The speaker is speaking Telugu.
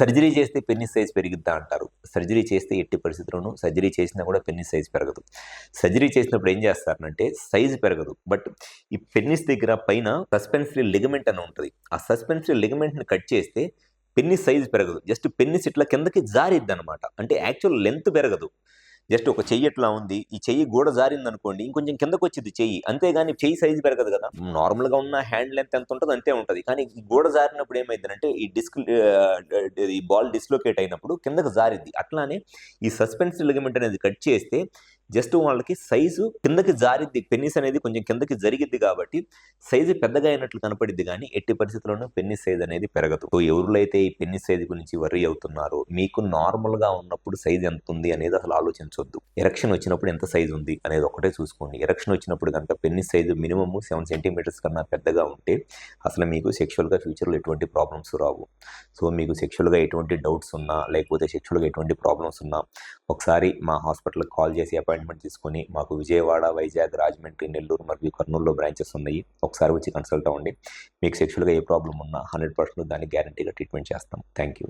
సర్జరీ చేస్తే పెన్నిస్ సైజ్ పెరిగిద్దా అంటారు. సర్జరీ చేస్తే ఎట్టి పరిస్థితుల్లోనూ సర్జరీ చేసినా కూడా పెన్నిస్ సైజ్ పెరగదు. సర్జరీ చేసినప్పుడు ఏం చేస్తారంటే సైజ్ పెరగదు. బట్ ఈ పెన్నిస్ దగ్గర పైన సస్పెన్సరీ లిగమెంట్ అని ఉంటుంది. ఆ సస్పెన్సరీ లిగమెంట్ని కట్ చేస్తే పెన్నిస్ సైజ్ పెరగదు. జస్ట్ పెన్నిస్ ఇట్లా కిందకి జారిద్ది అనమాట. అంటే యాక్చువల్ లెంత్ పెరగదు. జస్ట్ ఒక చెయ్యి ఎట్లా ఉంది, ఈ చెయ్యి గూడ జారింది అనుకోండి, ఇంకొంచెం కిందకు వచ్చింది చెయ్యి, అంతేగాని చెయ్యి సైజు పెరగదు కదా. నార్మల్గా ఉన్న హ్యాండ్ లెంత్ ఎంత ఉంటుందో అంతే ఉంటుంది. కానీ ఈ గూడ జారినప్పుడు ఏమైందంటే ఈ డిస్క్ ఈ బాల్ డిస్లోకేట్ అయినప్పుడు కిందకు జారిద్ది. అట్లానే ఈ సస్పెన్షన్ లిగమెంట్ అనేది కట్ చేస్తే జస్ట్ వాళ్ళకి సైజు కిందకి జారిద్ది. పెన్నిస్ అనేది కొంచెం కిందకి జరిగిద్ది కాబట్టి సైజు పెద్దగా అయినట్లు కనపడిద్ది, కానీ ఎట్టి పరిస్థితుల్లోనూ పెన్నిస్ సైజ్ అనేది పెరగదు. సో ఎవరైతే ఈ పెన్నిస్ సైజ్ గురించి వర్రీ అవుతున్నారో, మీకు నార్మల్గా ఉన్నప్పుడు సైజ్ ఎంత ఉంది అనేది అసలు ఆలోచించొద్దు. ఎరక్షన్ వచ్చినప్పుడు ఎంత సైజ్ ఉంది అనేది ఒకటే చూసుకోండి. ఎరక్షన్ వచ్చినప్పుడు కనుక పెన్నిస్ సైజు మినిమమ్ 7 సెంటీమీటర్స్ కన్నా పెద్దగా ఉంటే అసలు మీకు సెక్షువల్గా ఫ్యూచర్లో ఎటువంటి ప్రాబ్లమ్స్ రావు. సో మీకు సెక్షువల్గా ఎటువంటి డౌట్స్ ఉన్నా, లేకపోతే సెక్షువల్గా ఎటువంటి ప్రాబ్లమ్స్ ఉన్నా ఒకసారి మా హాస్పిటల్కి కాల్ చేసి అపాయింట్మెంట్ తీసుకొని, మాకు విజయవాడ, వైజాగ్, రాజమండ్రి, నెల్లూరు మరియు కర్నూలులో బ్రాంచెస్ ఉన్నాయి, ఒకసారి వచ్చి కన్సల్ట్ అవ్వండి. మీకు సెక్షువల్గా ఏ ప్రాబ్లం ఉన్నా 100% దాన్ని గ్యారంటీగా ట్రీట్మెంట్ చేస్తాం. Thank you.